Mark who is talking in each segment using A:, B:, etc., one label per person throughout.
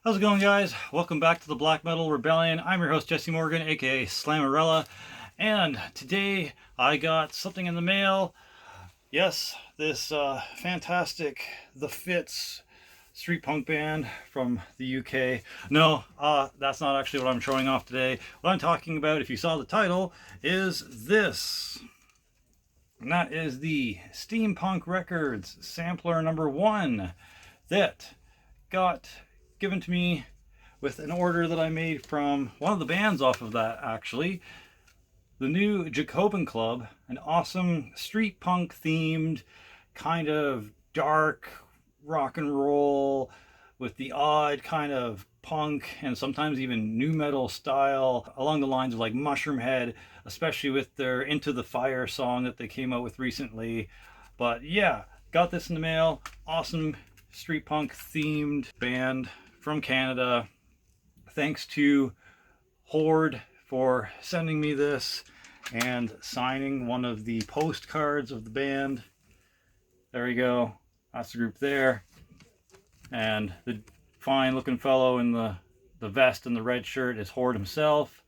A: How's it going, guys? Welcome back to the Black Metal Rebellion. I'm your host, Jesse Morgan, aka Slammerella, and today I got something in the mail. Yes, this fantastic The Fits street punk band from the UK. No, that's not actually what I'm showing off today. What I'm talking about, if you saw the title, is this. And that is the Steampunk Records sampler number 1 that got given to me with an order that I made from one of the bands off of that, actually. The new Jacobin Club, an awesome street punk themed, kind of dark rock and roll with the odd kind of punk and sometimes even nu metal style along the lines of like Mushroomhead, especially with their Into the Fire song that they came out with recently. But yeah, got this in the mail. Awesome street punk themed band from Canada. Thanks to Horde for sending me this and signing one of the postcards of the band. There you go. That's the group there. And the fine looking fellow in the vest and the red shirt is Horde himself.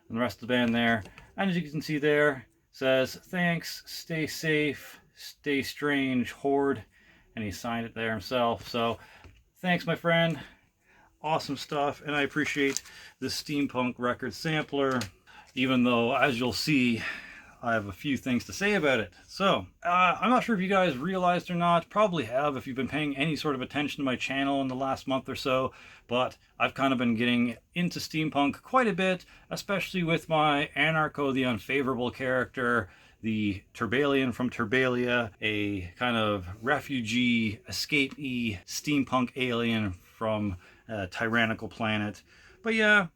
A: And the rest of the band there. And as you can see there, says, "Thanks, stay safe, stay strange, Horde." And he signed it there himself. So thanks, my friend. Awesome stuff, and I appreciate this Steampunk record sampler, even though, as you'll see, I have a few things to say about it. So, I'm not sure if you guys realized or not, probably have if you've been paying any sort of attention to my channel in the last month or so, but I've kind of been getting into steampunk quite a bit, especially with my Anarcho the Unfavorable character, the Turbalian from Turbalia, a kind of refugee, escapee steampunk alien from a tyrannical planet. But yeah,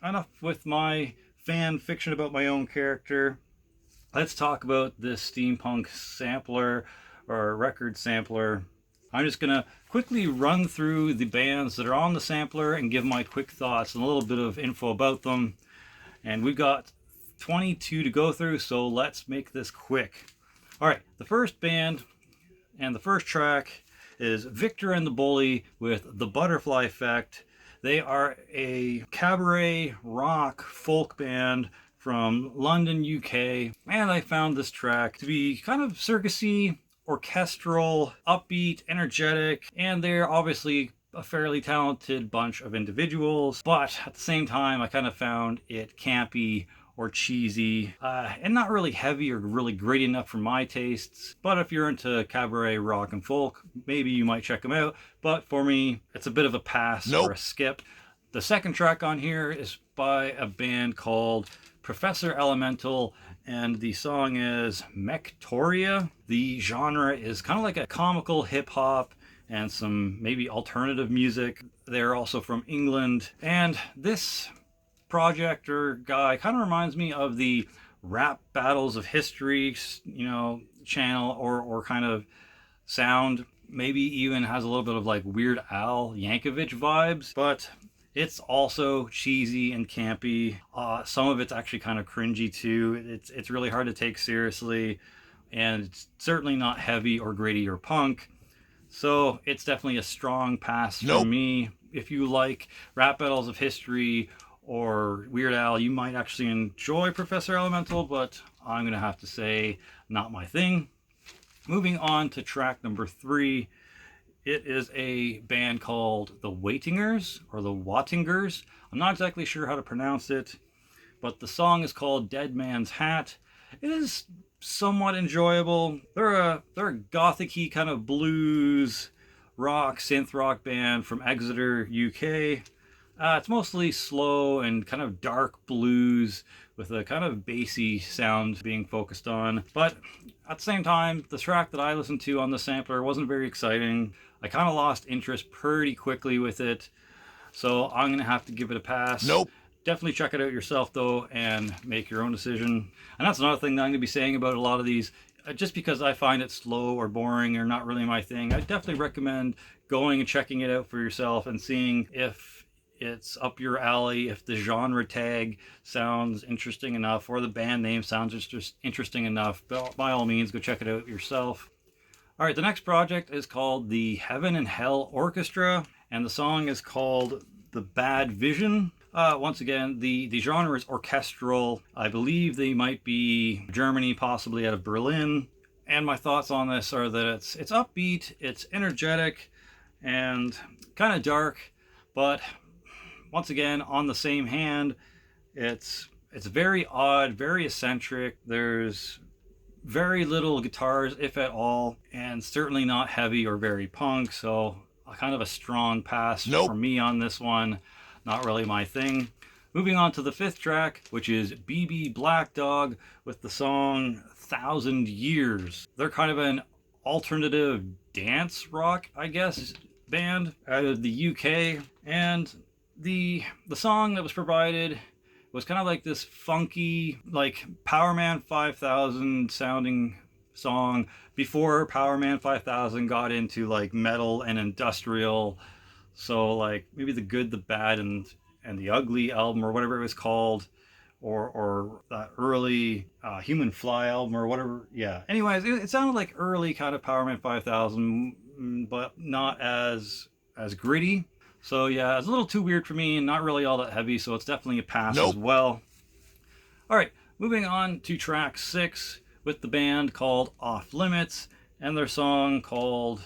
A: enough with my fan fiction about my own character. Let's talk about this steampunk sampler or record sampler. I'm just gonna quickly run through the bands that are on the sampler and give my quick thoughts and a little bit of info about them. And we've got 22 to go through, so let's make this quick. All right, the first band and the first track is Victor and the Bully with The Butterfly Effect. They are a cabaret rock folk band from London, UK, and I found this track to be kind of circusy, orchestral, upbeat, energetic, and they're obviously a fairly talented bunch of individuals, but at the same time I kind of found it campy or cheesy, and not really heavy or really gritty enough for my tastes. But if you're into cabaret rock and folk, maybe you might check them out. But for me, it's a bit of a pass or a skip. The second track on here is by a band called Professor Elemental, and the song is Mectoria. The genre is kind of like a comical hip-hop and some maybe alternative music. They're also from England, and this project or guy kind of reminds me of the Rap Battles of History, channel or kind of sound. Maybe even has a little bit of like Weird Al Yankovic vibes, but it's also cheesy and campy. Some of it's actually kind of cringy too. It's really hard to take seriously, and it's certainly not heavy or gritty or punk. So it's definitely a strong pass for me. If you like Rap Battles of History or Weird Al, you might actually enjoy Professor Elemental, but I'm gonna have to say not my thing. Moving on to track number 3, it is a band called the Wattingers or the Wattingers. I'm not exactly sure how to pronounce it, but the song is called Dead Man's Hat. It is somewhat enjoyable. They're a gothic-y kind of blues rock, synth rock band from Exeter, UK. It's mostly slow and kind of dark blues with a kind of bassy sound being focused on. But at the same time, the track that I listened to on the sampler wasn't very exciting. I kind of lost interest pretty quickly with it. So I'm going to have to give it a pass. Definitely check it out yourself though and make your own decision. And that's another thing that I'm going to be saying about a lot of these. Just because I find it slow or boring or not really my thing, I definitely recommend going and checking it out for yourself and seeing if it's up your alley, if the genre tag sounds interesting enough or the band name sounds just interesting enough. By all means, go check it out yourself. All right, the next project is called the Heaven and Hell Orchestra, and the song is called the Bad Vision. Once again, the genre is orchestral. I believe they might be Germany, possibly out of Berlin. And my thoughts on this are that it's upbeat, it's energetic, and kind of dark. But once again, on the same hand, it's very odd, very eccentric. There's very little guitars, if at all, and certainly not heavy or very punk, so kind of a strong pass for me on this one. Not really my thing. Moving on to the 5th track, which is BB Blackdog with the song 1,000 Years. They're kind of an alternative dance rock, I guess, band out of the UK, and the song that was provided was kind of like this funky, like Powerman 5000 sounding song before Powerman 5000 got into like metal and industrial. So like maybe the Good, the Bad, and the Ugly album, or whatever it was called, or that early Human Fly album, or whatever. Yeah. Anyways, it sounded like early kind of Powerman 5000, but not as gritty. So yeah, it's a little too weird for me and not really all that heavy, so it's definitely a pass as well. Alright, moving on to track 6 with the band called Off Limits and their song called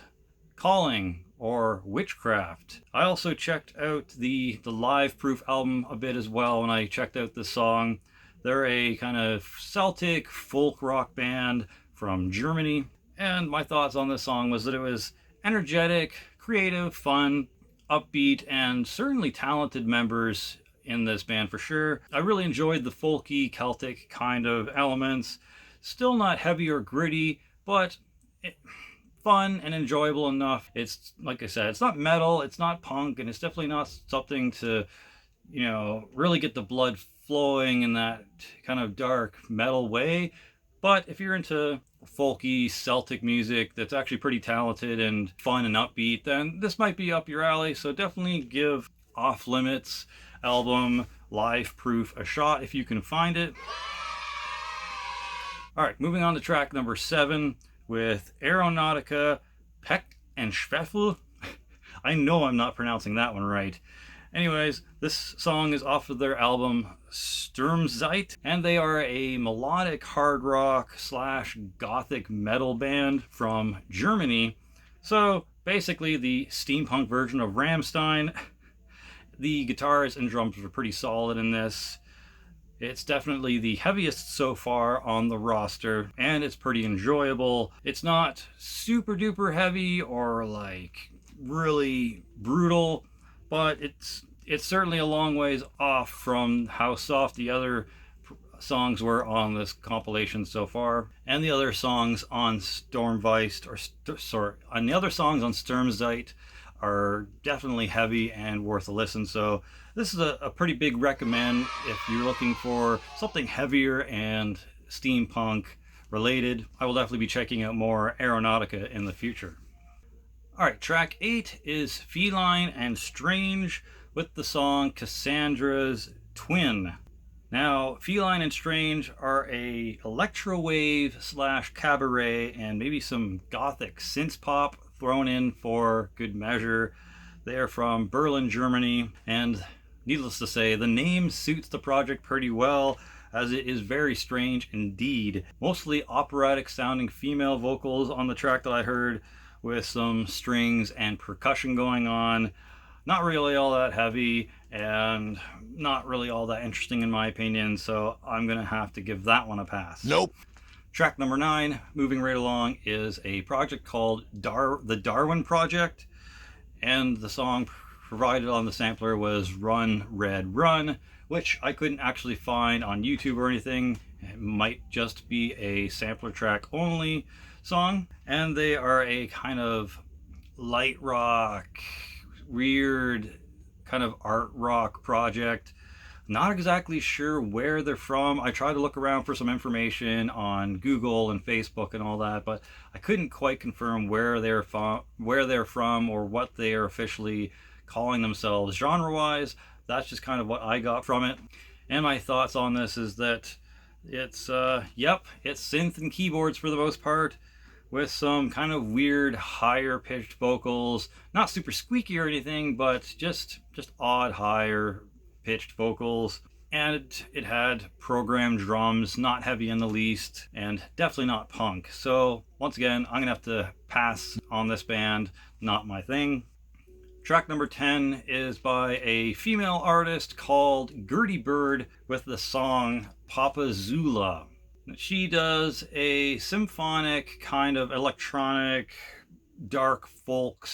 A: Calling or Witchcraft. I also checked out the Live Proof album a bit as well when I checked out this song. They're a kind of Celtic folk rock band from Germany, and my thoughts on this song was that it was energetic, creative, fun, upbeat, and certainly talented members in this band for sure. I really enjoyed the folky Celtic kind of elements. Still not heavy or gritty, but fun and enjoyable enough. It's, like I said, it's not metal, it's not punk, and it's definitely not something to, you know, really get the blood flowing in that kind of dark metal way. But if you're into folky Celtic music that's actually pretty talented and fun and upbeat, then this might be up your alley. So definitely give Off Limits album Live Proof a shot if you can find it. Alright, moving on to track number 7 with Aeronautica, Pech and Schwefel. I know I'm not pronouncing that one right. Anyways, this song is off of their album Sturmzeit, and they are a melodic hard rock / gothic metal band from Germany. So basically the steampunk version of Rammstein. The guitars and drums are pretty solid in this. It's definitely the heaviest so far on the roster, and it's pretty enjoyable. It's not super duper heavy or like really brutal, but it's certainly a long ways off from how soft the other songs were on this compilation so far, and the other songs on and the other songs on Sturmzeit are definitely heavy and worth a listen. So this is a pretty big recommend if you're looking for something heavier and steampunk related. I will definitely be checking out more Aeronautica in the future. Alright, track 8 is Feline and Strange with the song Cassandra's Twin. Now, Feline and Strange are a electro-wave / cabaret and maybe some gothic synth pop thrown in for good measure. They are from Berlin, Germany, and needless to say, the name suits the project pretty well, as it is very strange indeed. Mostly operatic sounding female vocals on the track that I heard, with some strings and percussion going on. Not really all that heavy and not really all that interesting in my opinion, so I'm gonna have to give that one a pass.
B: Nope.
A: Track number 9, moving right along, is a project called the Darwin Project, and the song provided on the sampler was Run Red Run, which I couldn't actually find on YouTube or anything. It might just be a sampler track only song, and they are a kind of light rock, weird kind of art rock project. Not exactly sure where they're from. I tried to look around for some information on Google and Facebook and all that, but I couldn't quite confirm where they're from or what they are officially calling themselves genre-wise. That's just kind of what I got from it. And my thoughts on this is that it's it's synth and keyboards for the most part, with some kind of weird higher pitched vocals, not super squeaky or anything, but just odd higher pitched vocals. And it had programmed drums, not heavy in the least, and definitely not punk. So once again, I'm gonna have to pass on this band, not my thing. Track number 10 is by a female artist called GurdyBird with the song PapaZula. She does a symphonic kind of electronic dark folk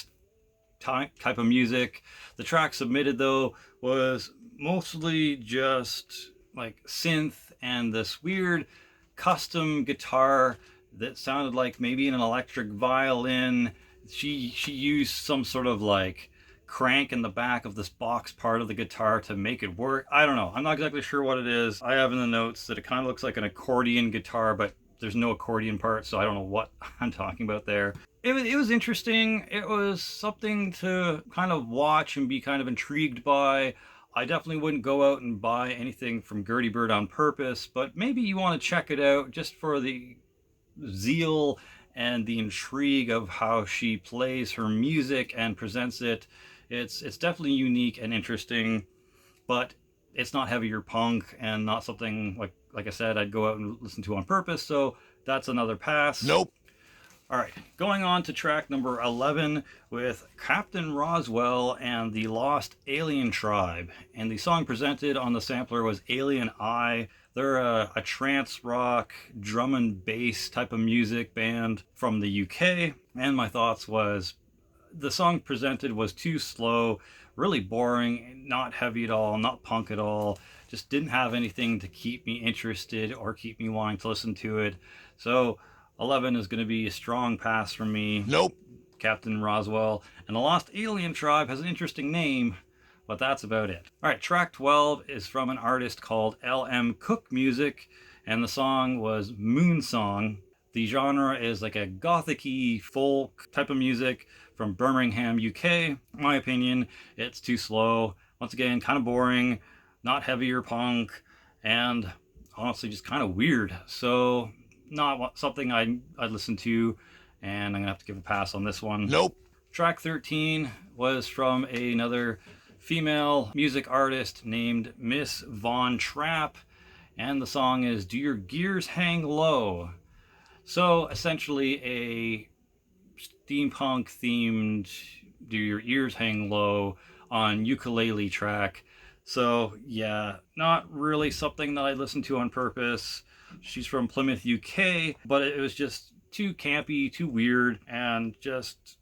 A: type of music. The track submitted though was mostly just like synth and this weird custom guitar that sounded like maybe an electric violin. She used some sort of like crank in the back of this box part of the guitar to make it work. I don't know. I'm not exactly sure what it is. I have in the notes that it kind of looks like an accordion guitar, but there's no accordion part, so I don't know what I'm talking about there. It was interesting. It was something to kind of watch and be kind of intrigued by. I definitely wouldn't go out and buy anything from GurdyBird on purpose, but maybe you want to check it out just for the zeal and the intrigue of how she plays her music and presents it. It's definitely unique and interesting, but it's not heavier punk and not something like I said I'd go out and listen to on purpose, so that's another pass.
B: Nope.
A: All right, going on to track number 11 with Captain Roswell and the Lost Alien Tribe. And the song presented on the sampler was Alien Eye. They're a trance rock, drum and bass type of music band from the UK. And my thoughts was the song presented was too slow, really boring, not heavy at all, not punk at all. Just didn't have anything to keep me interested or keep me wanting to listen to it. So 11 is going to be a strong pass from me.
B: Nope.
A: Captain Roswell. And the Lost Alien Tribe has an interesting name, but that's about it. All right, track 12 is from an artist called L.M. Cook Music, and the song was Moon Song. The genre is like a gothic-y folk type of music from Birmingham, UK. In my opinion, it's too slow. Once again, kind of boring, not heavier punk, and honestly just kind of weird. So not something I'd listen to, and I'm gonna have to give a pass on this one.
B: Nope.
A: Track 13 was from another female music artist named Miss Von Trapp, and the song is Do Your Gears Hang Low? So essentially a steampunk themed Do Your Ears Hang Low on ukulele track. So yeah, not really something that I listen to on purpose. She's from Plymouth, UK, but it was just too campy, too weird, and just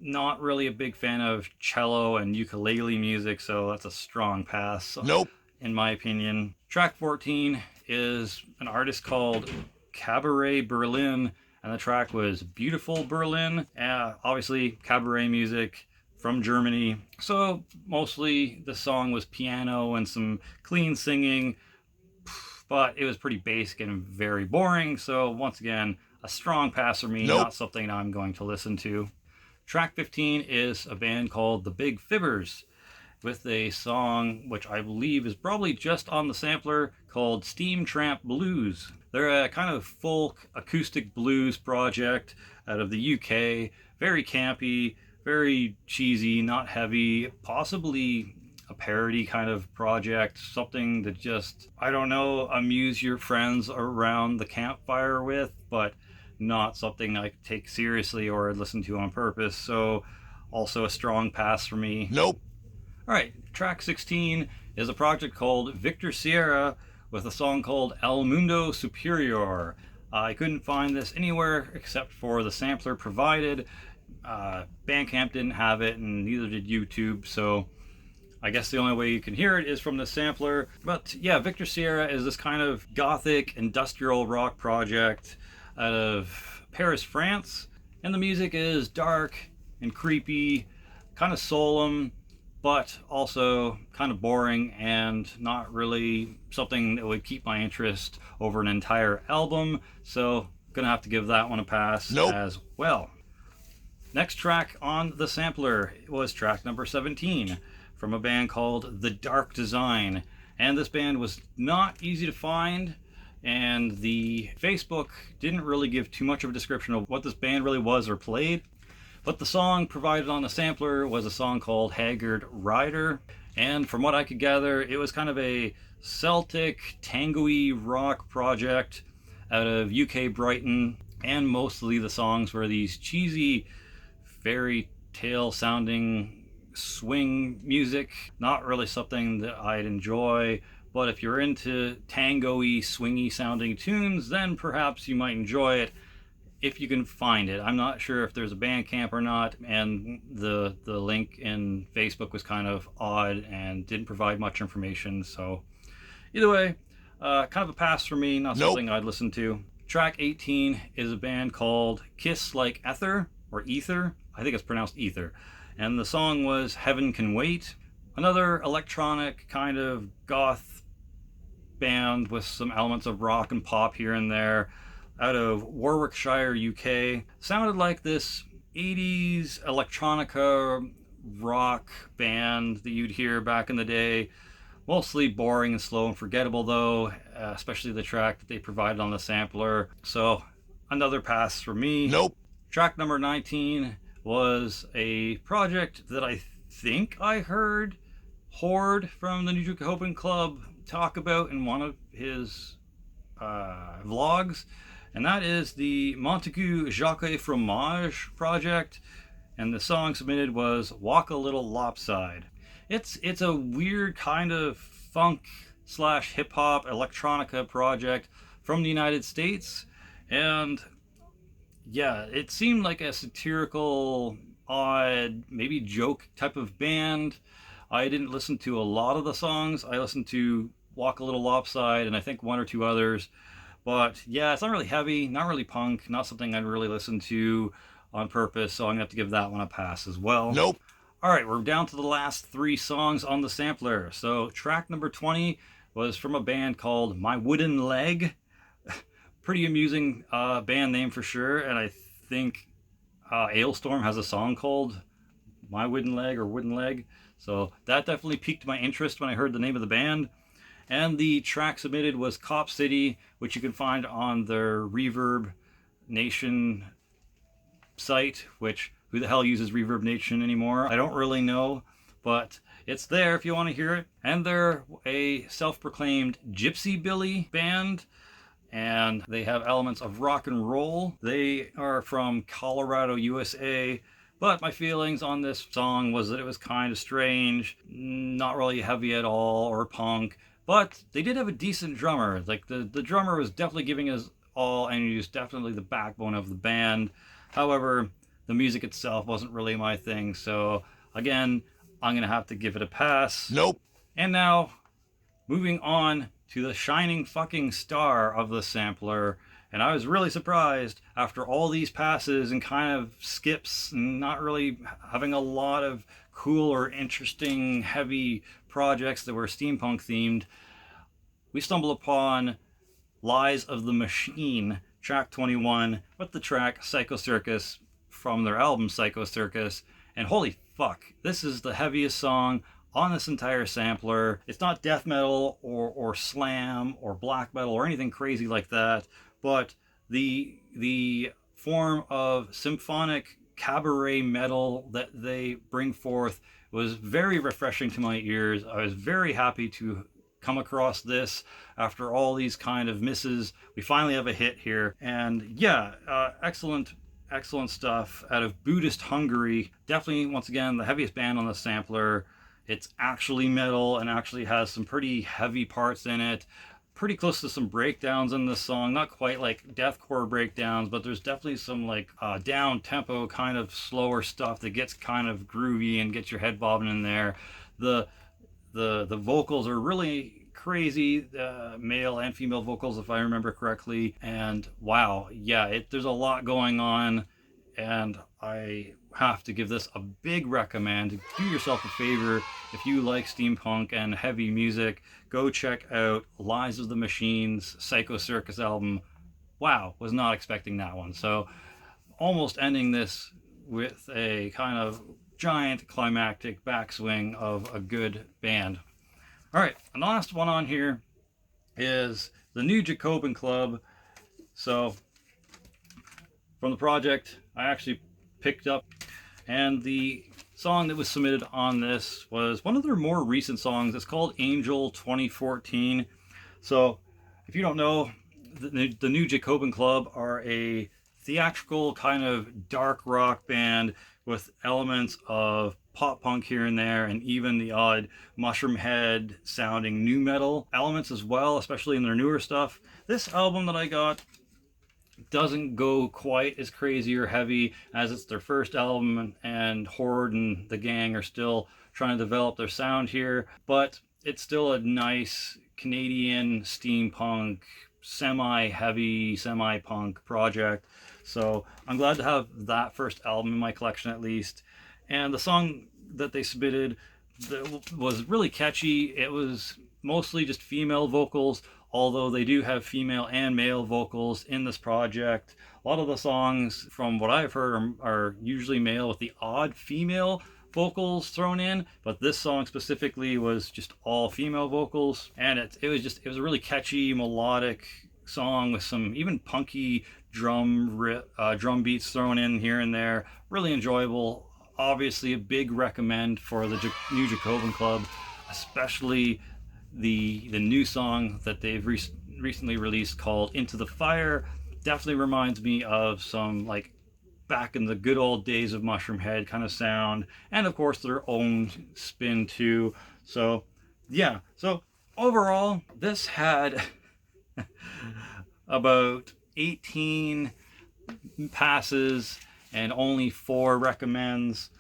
A: not really a big fan of cello and ukulele music, so that's a strong pass.
B: Nope.
A: In my opinion. Track 14 is an artist called Cabaret Berlin, and the track was Beautiful Berlin. Obviously, cabaret music from Germany. So mostly the song was piano and some clean singing, but it was pretty basic and very boring. So once again, a strong pass for me,
B: Nope.
A: Not something I'm going to listen to. Track 15 is a band called the Big Fibbers with a song which I believe is probably just on the sampler called Steam Tramp Blues. They're a kind of folk acoustic blues project out of the UK. Very campy, very cheesy, not heavy, possibly a parody kind of project, something that just, I don't know, amuse your friends around the campfire with, but not something I take seriously or listen to on purpose. So also a strong pass for me.
B: Nope.
A: All right, track 16 is a project called Victor Sierra with a song called El Mundo Superior. I couldn't find this anywhere except for the sampler provided. Bandcamp didn't have it, and neither did YouTube, so I guess the only way you can hear it is from the sampler. But yeah, Victor Sierra is this kind of gothic industrial rock project out of Paris, France, and the music is dark and creepy, kind of solemn, but also kind of boring and not really something that would keep my interest over an entire album. So gonna have to give that one a pass.
B: Nope.
A: As well. Next track on the sampler was track number 17 from a band called The Dark Design. And this band was not easy to find. and the Facebook didn't really give too much of a description of what this band really was or played. But the song provided on the sampler was a song called Haggard Rider, and from what I could gather, it was kind of a Celtic, tango-y rock project out of UK Brighton, and mostly the songs were these cheesy fairy tale sounding swing music. Not really something that I'd enjoy, but if you're into tango-y, swingy sounding tunes, then perhaps you might enjoy it if you can find it. I'm not sure if there's a Bandcamp or not, and the link in Facebook was kind of odd and didn't provide much information, so either way, kind of a pass for me, not something I'd listen to. Track 18 is a band called Kiss Like Ether, or Ether, I think it's pronounced Ether, and the song was Heaven Can Wait. Another electronic kind of goth band with some elements of rock and pop here and there, out of Warwickshire, UK. Sounded like this 80s electronica rock band that you'd hear back in the day. Mostly boring and slow and forgettable though, especially the track that they provided on the sampler. So another pass for me.
B: Nope.
A: Track number 19 was a project that I think I heard Horde from the New Jacobin Club talk about in one of his vlogs, and that is the Montague, Jacques Fromage project, and the song submitted was Walk a Little Lopside. It's a weird kind of funk slash hip hop electronica project from the United States, and yeah, it seemed like a satirical, odd, maybe joke type of band. I didn't listen to a lot of the songs. I listened to Walk a Little Lopside and I think one or two others. But yeah, it's not really heavy, not really punk, not something I'd really listen to on purpose, so I'm going to have to give that one a pass as well.
B: Nope.
A: Alright, we're down to the last three songs on the sampler. So track number 20 was from a band called My Wooden Leg. Pretty amusing band name for sure, and I think Ailstorm has a song called My Wooden Leg or Wooden Leg. So that definitely piqued my interest when I heard the name of the band. And the track submitted was Cop City, which you can find on their Reverb Nation site, which who the hell uses Reverb Nation anymore? I don't really know, but it's there if you want to hear it. And they're a self-proclaimed Gypsy Billy band, and they have elements of rock and roll. They are from Colorado, USA, but my feelings on this song was that it was kind of strange, not really heavy at all or punk, but they did have a decent drummer. Like the drummer was definitely giving his all, and he was definitely the backbone of the band. However, the music itself wasn't really my thing, so again, I'm gonna have to give it a pass.
B: Nope.
A: And now, moving on to the shining fucking star of the sampler, and I was really surprised after all these passes and kind of skips and not really having a lot of cool or interesting heavy projects that were steampunk themed, we stumbled upon Lies of the Machine, track 21, with the track Psychocircus from their album Psychocircus, and holy fuck, this is the heaviest song on this entire sampler. It's not death metal or slam or black metal or anything crazy like that, but the form of symphonic cabaret metal that they bring forth was very refreshing to my ears. I was very happy to come across this after all these kind of misses. We finally have a hit here, and yeah, excellent stuff out of Buddhist Hungary. Definitely, once again, the heaviest band on the sampler. It's actually metal and actually has some pretty heavy parts in it. Pretty close to some breakdowns in this song. Not quite like deathcore breakdowns, but there's definitely some like down tempo kind of slower stuff that gets kind of groovy and gets your head bobbing in there. The vocals are really crazy, male and female vocals if I remember correctly, and wow, yeah, there's a lot going on, and I have to give this a big recommend. Do yourself a favor, if you like steampunk and heavy music, go check out Lies of the Machine's Psychocircus album. Wow, was not expecting that one. So almost ending this with a kind of giant climactic backswing of a good band. All right, and the last one on here is the new Jacobin Club. So from the project, I actually picked up, and the song that was submitted on this was one of their more recent songs. It's called Angel 2014. So if you don't know, the new Jacobin Club are a theatrical kind of dark rock band with elements of pop punk here and there, and even the odd Mushroom Head sounding nu metal elements as well, especially in their newer stuff. This album that I got doesn't go quite as crazy or heavy as it's their first album, and Horde and the gang are still trying to develop their sound here, but it's still a nice Canadian steampunk, semi-heavy, semi-punk project. So I'm glad to have that first album in my collection at least. And the song that they submitted was really catchy. It was mostly just female vocals, although they do have female and male vocals in this project. A lot of the songs, from what I've heard, are usually male with the odd female vocals thrown in, but this song specifically was just all female vocals, and it was a really catchy, melodic song with some even punky drum beats thrown in here and there. Really enjoyable. Obviously a big recommend for the new Jacobin Club, especially the new song that they've recently released called Into the Fire. Definitely reminds me of some like back in the good old days of Mushroom Head kind of sound, and of course their own spin too. So yeah, so overall this had about 18 passes and only 4 recommends,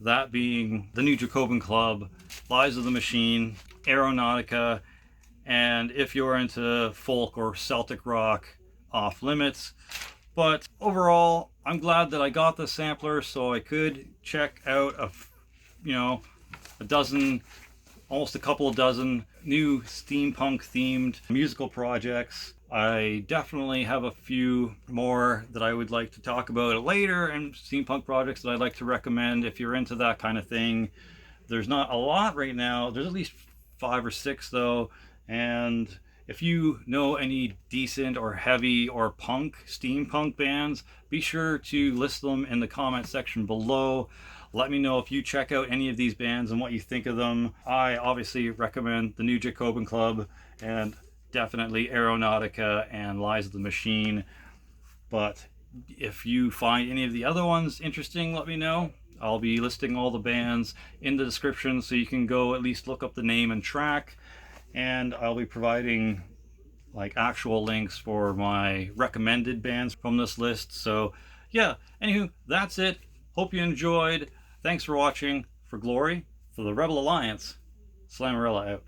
A: that being the new Jacobin Club, Lies of the Machine, Aeronautica, and if you're into folk or Celtic rock, Off Limits. But overall, I'm glad that I got the sampler so I could check out a dozen, almost a couple of dozen new steampunk themed musical projects. I definitely have a few more that I would like to talk about later, and steampunk projects that I'd like to recommend if you're into that kind of thing. There's not a lot right now. There's at least 5 or 6 though, and if you know any decent or heavy or punk, steampunk bands, be sure to list them in the comment section below. Let me know if you check out any of these bands and what you think of them. I obviously recommend the new Jacobin Club, and definitely Aeronautica and Lies of the Machine. But if you find any of the other ones interesting, let me know. I'll be listing all the bands in the description, so you can go at least look up the name and track. And I'll be providing like actual links for my recommended bands from this list. So yeah, anywho, that's it. Hope you enjoyed. Thanks for watching. For glory, for the Rebel Alliance, Slammerella out.